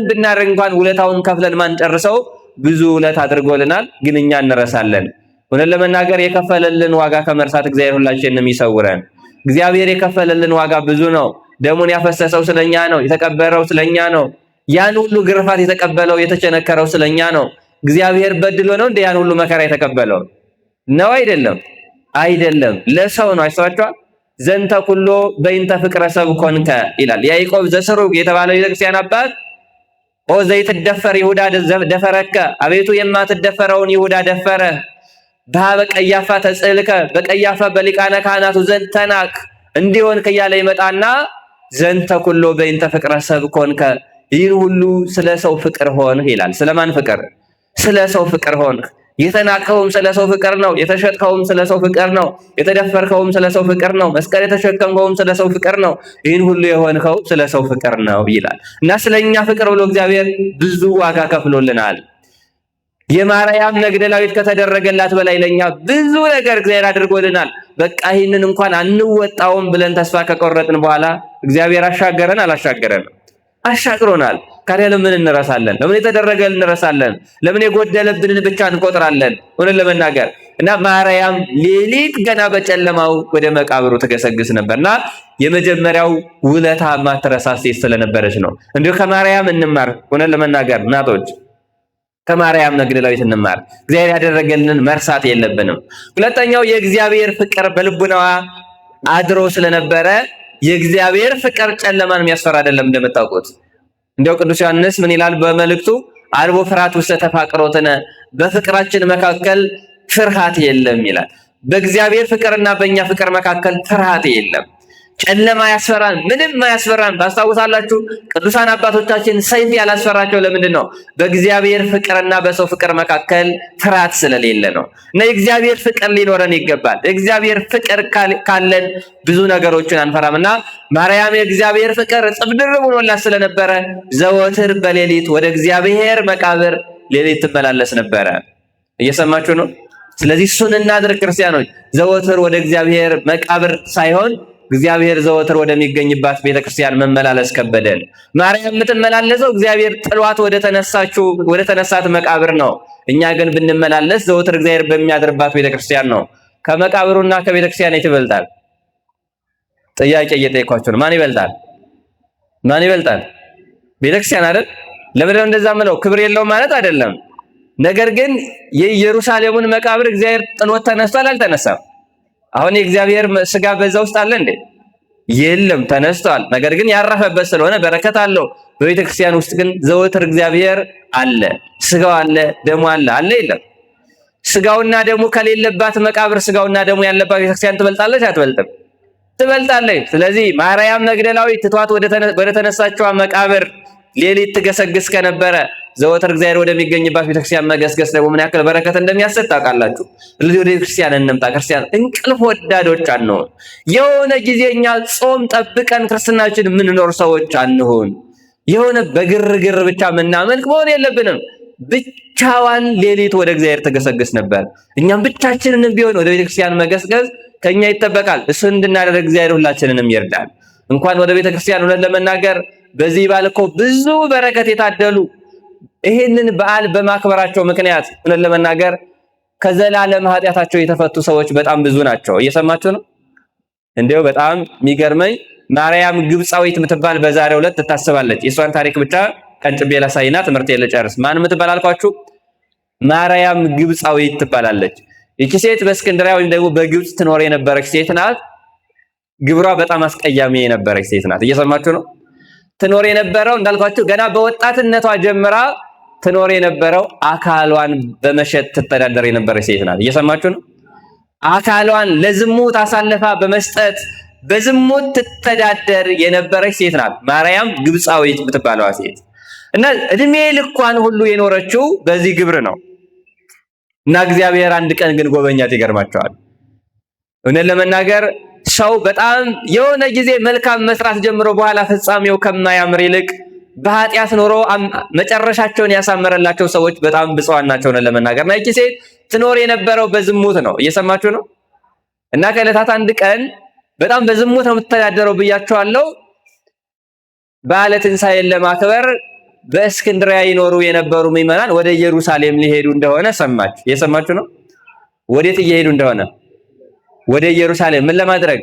ብናደርግ እንኳን ውለታውን ከፍለን ማንጨርሰው ብዙ ውለት አድርጎልናል። ግን እኛ እንረሳለን። እውነት ለመናገር የከፈለልን ዋጋ ከመርሳት እግዚአብሔር ሁላችንንም ይሰውረን። እግዚአብሔር የከፈለልን ዋጋ ብዙ ነው። ደሙን ያፈሰሰው ስለኛ ነው። የተቀበረው ስለኛ ነው። ያን ሁሉ ግርፋት የተቀበለው የተቸነከረው ስለኛ ነው። እግዚአብሔር በድሎ ነው እንደ ያን ሁሉ መከራ የተቀበለው ነው? አይደለም። ለሰው ነው። አይሰዋቸዋል። ዘንተ ኩሎ በእንተ ፍቅረ ሰብ ኮንከ ይላል ያዕቆብ ዘስሩግ የተባለው የቤተክርስቲያን አባት። ኦ ዘይትደፈር ይሁዳ ደፈረከ፣ አቤቱ የማትደፈረውን ይሁዳ ደፈረ። በኀበ ቀያፋ ተጽልከ፣ በቀያፋ በሊቃነ ካህናቱ ዘንድ ተናቅ እንዲሆን ከያለ ይመጣና ዘንተ ኩሎ በእንተ ፍቅረ ሰብ ኮንከ፣ ይህን ሁሉ ስለ ሰው ፍቅር ሆንህ ይላል። ስለማን ፍቅር? ስለ ሰው ፍቅር ሆንህ። የተናቀውም ስለ ሰው ፍቅር ነው። የተሸጥከውም ስለ ሰው ፍቅር ነው። የተደፈርከውም ስለ ሰው ፍቅር ነው። መስቀል የተሸከምከውም ስለ ሰው ፍቅር ነው። ይህን ሁሉ የሆንከው ስለ ሰው ፍቅር ነው ይላል እና ስለኛ ፍቅር ብሎ እግዚአብሔር ብዙ ዋጋ ከፍሎልናል። የማርያም መግደላዊት ከተደረገላት በላይ ለኛ ብዙ ነገር እግዚአብሔር አድርጎልናል። በቃ ይህንን እንኳን አንወጣውም ብለን ተስፋ ከቆረጥን በኋላ እግዚአብሔር አሻገረን። አላሻገረንም? አሻግሮናል። ካዲያ ለምን እንረሳለን? ለምን የተደረገልን እንረሳለን? ለምን የጎደለብንን ብቻ እንቆጥራለን? ሆነን ለመናገር እና ማርያም ሌሊት ገና በጨለማው ወደ መቃብሩ ትገሰግስ ነበርና የመጀመሪያው ውለታ ማትረሳ ሴት ስለነበረች ነው። እንዲሁ ከማርያም እንማር። ሆነን ለመናገር እናቶች ከማርያም መግደላዊት እንማር። እግዚአብሔር ያደረገልንን መርሳት የለብንም። ሁለተኛው የእግዚአብሔር ፍቅር በልቡናዋ አድሮ ስለነበረ የእግዚአብሔር ፍቅር ጨለማን የሚያስፈራ አይደለም። እንደምታውቁት እንዲያው ቅዱስ ዮሐንስ ምን ይላል በመልእክቱ? አልቦ ፍርሃት ውስተ ተፋቅሮትነ፣ በፍቅራችን መካከል ፍርሃት የለም ይላል። በእግዚአብሔር ፍቅርና በእኛ ፍቅር መካከል ፍርሃት የለም። ጨለማ ያስፈራን፣ ምንም ያስፈራን። ታስታውሳላችሁ ቅዱሳን አባቶቻችን ሰይፍ ያላስፈራቸው ለምንድን ነው? በእግዚአብሔር ፍቅርና በሰው ፍቅር መካከል ፍርሃት ስለሌለ ነው። እና የእግዚአብሔር ፍቅር ሊኖረን ይገባል። የእግዚአብሔር ፍቅር ካለን ብዙ ነገሮችን አንፈራምና ማርያም የእግዚአብሔር ፍቅር ጥብድር ብሎላት ስለነበረ ዘወትር በሌሊት ወደ እግዚአብሔር መቃብር ሌሊት ትመላለስ ነበረ። እየሰማችሁ ነው? ስለዚህ እሱን እናድርግ ክርስቲያኖች። ዘወትር ወደ እግዚአብሔር መቃብር ሳይሆን እግዚአብሔር ዘወትር ወደሚገኝባት ቤተክርስቲያን መመላለስ ከበደን። ማርያም የምትመላለሰው እግዚአብሔር ጥሏት ወደ ተነሳት መቃብር ነው። እኛ ግን ብንመላለስ ዘወትር እግዚአብሔር በሚያድርባት ቤተክርስቲያን ነው። ከመቃብሩና ከቤተክርስቲያን የት ይበልጣል? ጥያቄ እየጠየኳችሁ ነው። ማን ይበልጣል? ማን ይበልጣል? ቤተክርስቲያን አይደል? ለምንድነው እንደዛ ምለው? ክብር የለውም ማለት አይደለም። ነገር ግን የኢየሩሳሌሙን መቃብር እግዚአብሔር ጥሎት ተነስቷል አልተነሳም? አሁን የእግዚአብሔር ስጋ በዛ ውስጥ አለ እንዴ? የለም፣ ተነስቷል። ነገር ግን ያረፈበት ስለሆነ በረከት አለው። በቤተ ክርስቲያን ውስጥ ግን ዘወትር እግዚአብሔር አለ። ስጋው አለ፣ ደሙ አለ። አለ የለም? ስጋውና ደሙ ከሌለባት መቃብር ስጋውና ደሙ ያለባት ቤተ ክርስቲያን ትበልጣለች አትበልጥም? ትበልጣለች። ስለዚህ ማርያም መግደላዊት ትቷት ወደ ተነሳችዋ መቃብር ሌሊት ትገሰግስ ከነበረ ዘወትር እግዚአብሔር ወደሚገኝባት ቤተክርስቲያን መገስገስ ደግሞ ምን ያክል በረከት እንደሚያሰጥ ታውቃላችሁ። ስለዚህ ወደ ቤተክርስቲያን እንምጣ። ክርስቲያን እንቅልፍ ወዳዶች አንሆን። የሆነ ጊዜ እኛ ጾም ጠብቀን ክርስትናችን የምንኖር ሰዎች አንሆን። የሆነ በግርግር ብቻ የምናመልክ መሆን የለብንም። ብቻዋን ሌሊት ወደ እግዚአብሔር ትገሰግስ ነበር። እኛም ብቻችንን ቢሆን ወደ ቤተክርስቲያን መገስገስ ከኛ ይጠበቃል። እሱን እንድናደርግ እግዚአብሔር ሁላችንንም ይርዳል። እንኳን ወደ ቤተክርስቲያን ሆነን ለመናገር በዚህ በዓል እኮ ብዙ በረከት የታደሉ ይህንን በዓል በማክበራቸው ምክንያት ሆነን ለመናገር ከዘላለም ኃጢአታቸው የተፈቱ ሰዎች በጣም ብዙ ናቸው። እየሰማችሁ ነው? እንዲያው በጣም የሚገርመኝ ማርያም ግብፃዊት የምትባል በዛሬው ዕለት ትታሰባለች። የሷን ታሪክ ብቻ ቀንጭቤ ላሳይና ትምህርት ልጨርስ። ማን የምትባል አልኳችሁ? ማርያም ግብፃዊት ትባላለች። ይቺ ሴት በእስክንድርያ ወይም ደግሞ በግብፅ ትኖር የነበረች ሴት ናት። ግብሯ በጣም አስቀያሚ የነበረች ሴት ናት። እየሰማችሁ ነው? ትኖር የነበረው እንዳልኳችሁ ገና በወጣትነቷ ጀምራ ትኖር የነበረው አካሏን በመሸጥ ትተዳደር የነበረች ሴት ናት። እየሰማችሁ ነው? አካሏን ለዝሙት አሳልፋ በመስጠት በዝሙት ትተዳደር የነበረች ሴት ናት ማርያም ግብፃዊት የምትባለዋ ሴት እና እድሜ ልኳን ሁሉ የኖረችው በዚህ ግብር ነው። እና እግዚአብሔር አንድ ቀን ግን ጎበኛት። ይገርማቸዋል። እውነት ለመናገር ሰው በጣም የሆነ ጊዜ መልካም መስራት ጀምሮ በኋላ ፍጻሜው ከማያምር ይልቅ በኃጢአት ኖሮ መጨረሻቸውን ያሳመረላቸው ሰዎች በጣም ብፁዓን ናቸው። እውነት ለመናገር እና ይቺ ሴት ትኖር የነበረው በዝሙት ነው። እየሰማችሁ ነው? እና ከዕለታት አንድ ቀን በጣም በዝሙት ነው የምትተዳደረው ብያቸዋለሁ። በዓለ ትንሣኤን ለማክበር በእስክንድርያ ይኖሩ የነበሩ ምዕመናን ወደ ኢየሩሳሌም ሊሄዱ እንደሆነ ሰማች። እየሰማችሁ ነው? ወዴት እየሄዱ እንደሆነ? ወደ ኢየሩሳሌም። ምን ለማድረግ?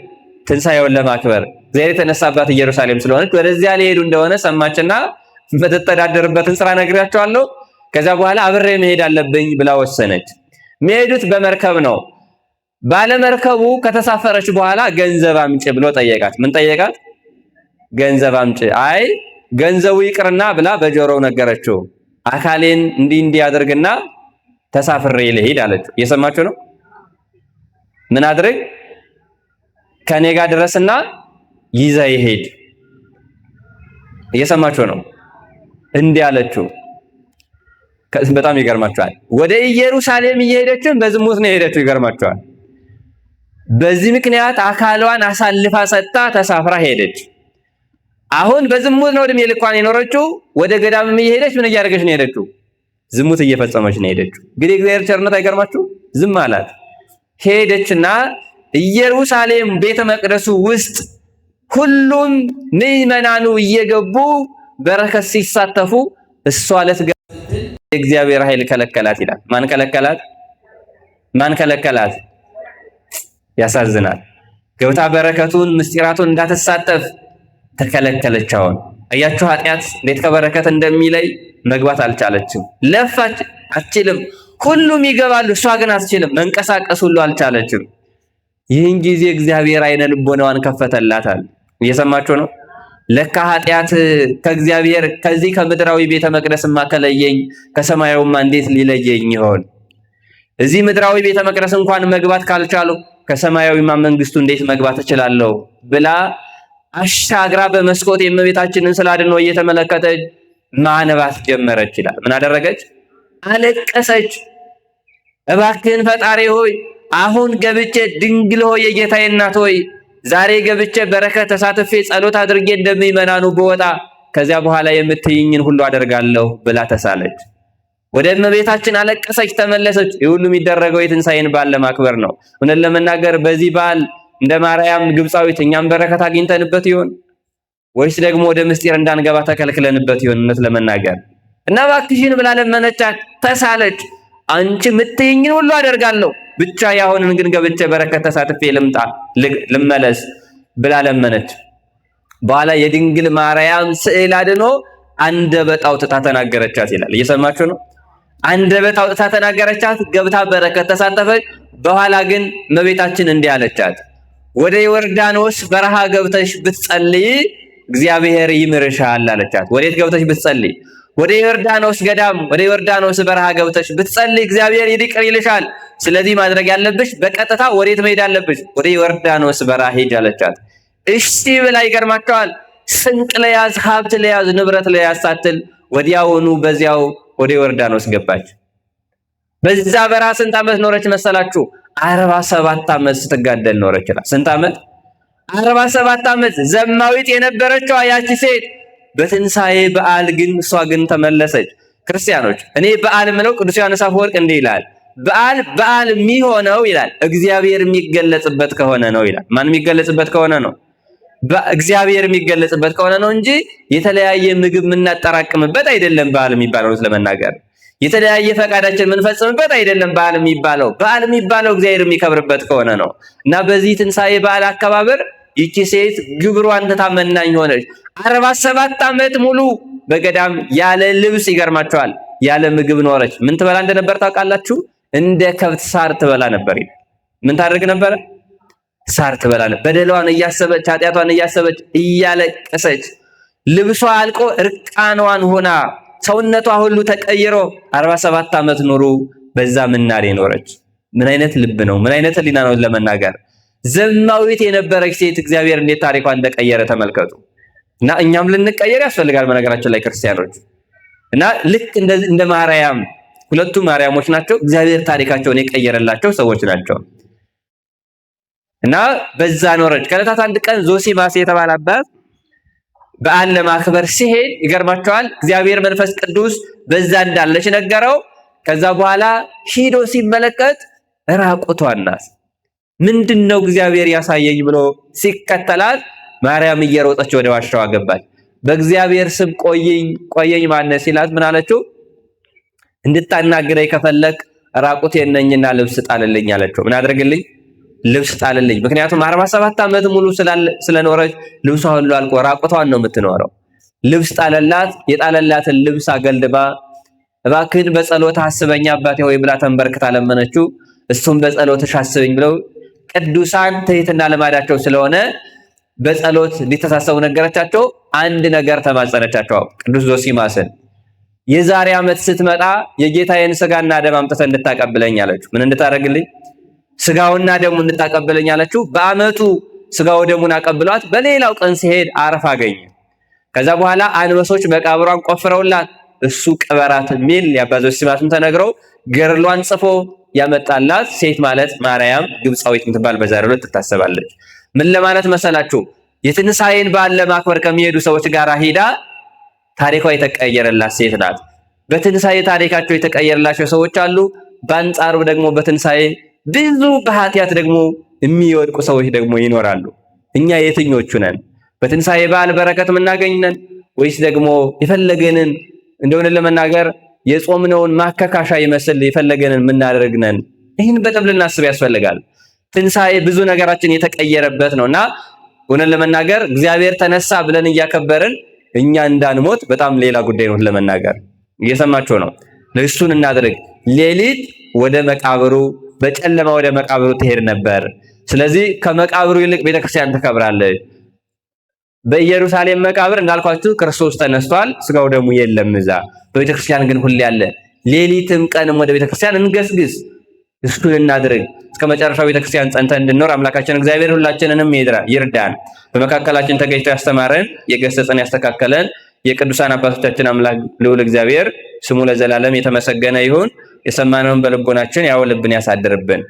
ትንሣኤውን ለማክበር። እግዚአብሔር የተነሳባት ኢየሩሳሌም ስለሆነች ወደዚያ ሊሄዱ እንደሆነ ሰማችና የምትተዳደርበትን ስራ ነግሬያቸዋለሁ። ከዛ በኋላ አብሬ መሄድ አለብኝ ብላ ወሰነች። የሚሄዱት በመርከብ ነው። ባለመርከቡ ከተሳፈረች በኋላ ገንዘብ አምጪ ብሎ ጠየቃት። ምን ጠየቃት? ገንዘብ አምጪ። አይ ገንዘቡ ይቅርና ብላ በጆሮው ነገረችው። አካሌን እንዲህ አድርግና ተሳፍሬ ልሄድ አለችው። እየሰማችሁ ነው? ምን አድርግ? ከኔ ጋር ድረስና ይዘ ይሄድ። እየሰማችሁ ነው? እንዲህ አለችው። በጣም ይገርማችኋል። ወደ ኢየሩሳሌም እየሄደችን በዝሙት ነው የሄደችው። ይገርማችኋል። በዚህ ምክንያት አካሏን አሳልፋ ሰጥታ ተሳፍራ ሄደች። አሁን በዝሙት ነው እድሜ ልኳን የኖረችው። ወደ ገዳምም እየሄደች ምን እያደረገች ነው የሄደችው? ዝሙት እየፈጸመች ነው የሄደችው። እንግዲህ እግዚአብሔር ቸርነት አይገርማችሁ? ዝም አላት። ሄደችና ኢየሩሳሌም ቤተ መቅደሱ ውስጥ ሁሉም ምዕመናኑ እየገቡ በረከት ሲሳተፉ እሷ ለትገባ የእግዚአብሔር ኃይል ከለከላት ይላል። ማን ከለከላት? ማን ከለከላት? ያሳዝናል። ገብታ በረከቱን ምስጢራቱን እንዳትሳተፍ ተከለከለች። አሁን አያችሁ ኃጢአት እንዴት ከበረከት እንደሚለይ። መግባት አልቻለችም። ለፋች፣ አትችልም። ሁሉም ይገባሉ፣ እሷ ግን አትችልም። መንቀሳቀስ ሁሉ አልቻለችም። ይህን ጊዜ እግዚአብሔር አይነ ልቦናዋን ከፈተላታል። እየሰማችሁ ነው? ለካ ኃጢአት ከእግዚአብሔር ከዚህ ከምድራዊ ቤተ መቅደስማ ከለየኝ ከሰማያዊማ እንዴት ሊለየኝ ይሆን? እዚህ ምድራዊ ቤተ መቅደስ እንኳን መግባት ካልቻሉ ከሰማያዊማ መንግስቱ እንዴት መግባት እችላለሁ ብላ አሻግራ በመስኮት የእመቤታችንን ስላድኖ እየተመለከተች ማነባት ጀመረች ይላል። ምን አደረገች? አለቀሰች። እባክህን ፈጣሪ ሆይ አሁን ገብቼ ድንግል ሆይ የጌታዬ እናት ሆይ ዛሬ ገብቼ በረከት ተሳትፌ ጸሎት አድርጌ እንደሚመናኑ በወጣ ከዚያ በኋላ የምትይኝን ሁሉ አደርጋለሁ ብላ ተሳለች። ወደ እመቤታችን አለቀሰች፣ ተመለሰች። ይህ ሁሉ የሚደረገው የትንሣኤን በዓል ለማክበር ነው። እውነት ለመናገር በዚህ በዓል እንደ ማርያም ግብፃዊት እኛም በረከት አግኝተንበት ይሆን ወይስ ደግሞ ወደ ምስጢር እንዳንገባ ተከልክለንበት ይሆን? እውነት ለመናገር እና እባክሽን ብላ ለመነቻት፣ ተሳለች። አንቺ የምትይኝን ሁሉ አደርጋለሁ ብቻ ያሁንን ግን ገብቼ በረከት ተሳትፌ ልምጣ ልመለስ ብላ ለመነች። በኋላ የድንግል ማርያም ስዕል አድኖ አንደበት አውጥታ ተናገረቻት ይላል። እየሰማችሁ ነው? አንደበት አውጥታ ተናገረቻት፣ ገብታ በረከት ተሳተፈች። በኋላ ግን እመቤታችን እንዲህ አለቻት፣ ወደ ዮርዳኖስ በረሃ ገብተሽ ብትጸልይ እግዚአብሔር ይምርሻል አለቻት። ወዴት ገብተሽ ብትጸልይ? ወደ ዮርዳኖስ ገዳም፣ ወደ ዮርዳኖስ በረሃ ገብተሽ ብትጸልይ እግዚአብሔር ይቅር ይልሻል። ስለዚህ ማድረግ ያለብሽ በቀጥታ ወዴት መሄድ አለብሽ? ወደ ዮርዳኖስ በረሃ ሂጅ አለቻት። እሺ ብላ ይገርማቸዋል። ስንቅ ለያዝ፣ ሀብት ለያዝ፣ ንብረት ለያዝ ሳትል ወዲያውኑ በዚያው ወደ ዮርዳኖስ ገባች። በዛ በረሃ ስንት ዓመት ኖረች መሰላችሁ? 47 ዓመት ስትጋደል ኖረች። ስንት ዓመት? 47 ዓመት። ዘማዊት የነበረችው ያቺ ሴት በትንሣኤ በዓል ግን እሷ ግን ተመለሰች። ክርስቲያኖች እኔ በዓል ምለው ቅዱስ ዮሐንስ አፈወርቅ እንዲህ ይላል፣ በዓል የሚሆነው ይላል እግዚአብሔር የሚገለጽበት ከሆነ ነው ይላል። ማን የሚገለጽበት ከሆነ ነው? እግዚአብሔር የሚገለጽበት ከሆነ ነው እንጂ የተለያየ ምግብ የምናጠራቅምበት አይደለም። በዓል የሚባለው ለመናገር የተለያየ ፈቃዳችን የምንፈጽምበት አይደለም። በዓል የሚባለው እግዚአብሔር የሚከብርበት ከሆነ ነው። እና በዚህ ትንሣኤ በዓል አከባበር ይቺ ሴት ግብሯን ትታ መናኝ ሆነች። 47 ዓመት ሙሉ በገዳም ያለ ልብስ፣ ይገርማቸዋል፣ ያለ ምግብ ኖረች። ምን ትበላ እንደነበር ታውቃላችሁ? እንደ ከብት ሳር ትበላ ነበር። ምን ታደርግ ነበረ? ሳር ትበላ ነበር። በደሏን እያሰበች ኃጢአቷን እያሰበች እያለቀሰች ልብሷ አልቆ እርቃኗን ሆና ሰውነቷ ሁሉ ተቀይሮ 47 ዓመት ኑሩ በዛ ምናሬ ኖረች። ምን አይነት ልብ ነው! ምን አይነት ሕሊና ነው! ለመናገር ዘማዊት የነበረች ሴት እግዚአብሔር እንዴት ታሪኳ እንደቀየረ ተመልከቱ። እና እኛም ልንቀየር ያስፈልጋል በነገራችን ላይ ክርስቲያኖች። እና ልክ እንደ ማርያም፣ ሁለቱ ማርያሞች ናቸው። እግዚአብሔር ታሪካቸውን የቀየረላቸው ሰዎች ናቸው። እና በዛ ኖረች። ከዕለታት አንድ ቀን ዞሲማስ የተባለ አባት በዓል ለማክበር ሲሄድ ይገርማቸዋል፣ እግዚአብሔር መንፈስ ቅዱስ በዛ እንዳለች ነገረው። ከዛ በኋላ ሂዶ ሲመለከት ራቁቷን ናት። ምንድነው እግዚአብሔር ያሳየኝ ብሎ ሲከተላት ማርያም እየሮጠች ወደ ዋሻዋ ገባች። በእግዚአብሔር ስም ቆየኝ ማነው ሲላት ምን አለችው? እንድታናግረኝ ከፈለክ ራቁቴን ነኝና ልብስ ጣልልኝ አለችው። ምን አድርግልኝ? ልብስ ጣልልኝ። ምክንያቱም 47 ዓመት ሙሉ ስለኖረች ልብሷ ሁሉ አልቆ ራቁቷን ነው የምትኖረው። ልብስ ጣለላት። የጣለላትን ልብስ አገልድማ እባክህን በጸሎት አስበኝ አባቴ ሆይ ብላ ተንበርክታ ለመነችው። እሱም በጸሎትሽ አስበኝ ብለው ቅዱሳን ትሕትና ልማዳቸው ስለሆነ በጸሎት እንዲተሳሰቡ ነገረቻቸው። አንድ ነገር ተማጸነቻቸው። ቅዱስ ዞሲማስን የዛሬ ዓመት ስትመጣ የጌታዬን ስጋና ደም አምጥተህ እንድታቀብለኝ አለችው። ምን እንድታደርግልኝ? ስጋውና ደሙ እንድታቀብለኝ አለችው። በዓመቱ ስጋው ደሙን አቀብሏት በሌላው ቀን ሲሄድ አረፍ አገኘ። ከዛ በኋላ አንበሶች መቃብሯን ቆፍረውላት እሱ ቀበራት የሚል የአባ ዞሲማስም ተነግረው ገድሏን ጽፎ ያመጣላት ሴት ማለት ማርያም ግብፃዊት የምትባል በዛሬው ዕለት ትታሰባለች። ምን ለማለት መሰላችሁ? የትንሣኤን በዓል ለማክበር ከሚሄዱ ሰዎች ጋር ሄዳ ታሪኳ የተቀየረላት ሴት ናት። በትንሣኤ ታሪካቸው የተቀየረላቸው ሰዎች አሉ። በአንጻሩ ደግሞ በትንሣኤ ብዙ በኃጢአት ደግሞ የሚወድቁ ሰዎች ደግሞ ይኖራሉ። እኛ የትኞቹ ነን? በትንሣኤ በዓል በረከት የምናገኝ ነን ወይስ ደግሞ የፈለገንን እንደሆነ ለመናገር የጾምነውን ማከካሻ ይመስል የፈለገንን የምናደርግ ነን? ይህን በደንብ ልናስብ ያስፈልጋል። ትንሣኤ ብዙ ነገራችን የተቀየረበት ነውና እውነት ለመናገር እግዚአብሔር ተነሳ ብለን እያከበርን እኛ እንዳንሞት በጣም ሌላ ጉዳይ ነው ለመናገር። እየሰማችሁ ነው። እሱን እናድርግ። ሌሊት ወደ መቃብሩ በጨለማ ወደ መቃብሩ ትሄድ ነበር። ስለዚህ ከመቃብሩ ይልቅ ቤተክርስቲያን ትከብራለች። በኢየሩሳሌም መቃብር እንዳልኳችሁ ክርስቶስ ተነስቷል፣ ስጋው ደግሞ የለም እዛ። በቤተክርስቲያን ግን ሁሌ ያለ። ሌሊትም ቀንም ወደ ቤተክርስቲያን እንገስግስ። እሱን እናድርግ። እስከ መጨረሻው ቤተክርስቲያን ጸንተን እንድንኖር አምላካችን እግዚአብሔር ሁላችንንም ይርዳን። በመካከላችን ተገኝቶ ያስተማረን፣ የገሰጸን፣ ያስተካከለን የቅዱሳን አባቶቻችን አምላክ ልዑል እግዚአብሔር ስሙ ለዘላለም የተመሰገነ ይሁን። የሰማነውን በልቦናችን ያውልብን፣ ያሳድርብን።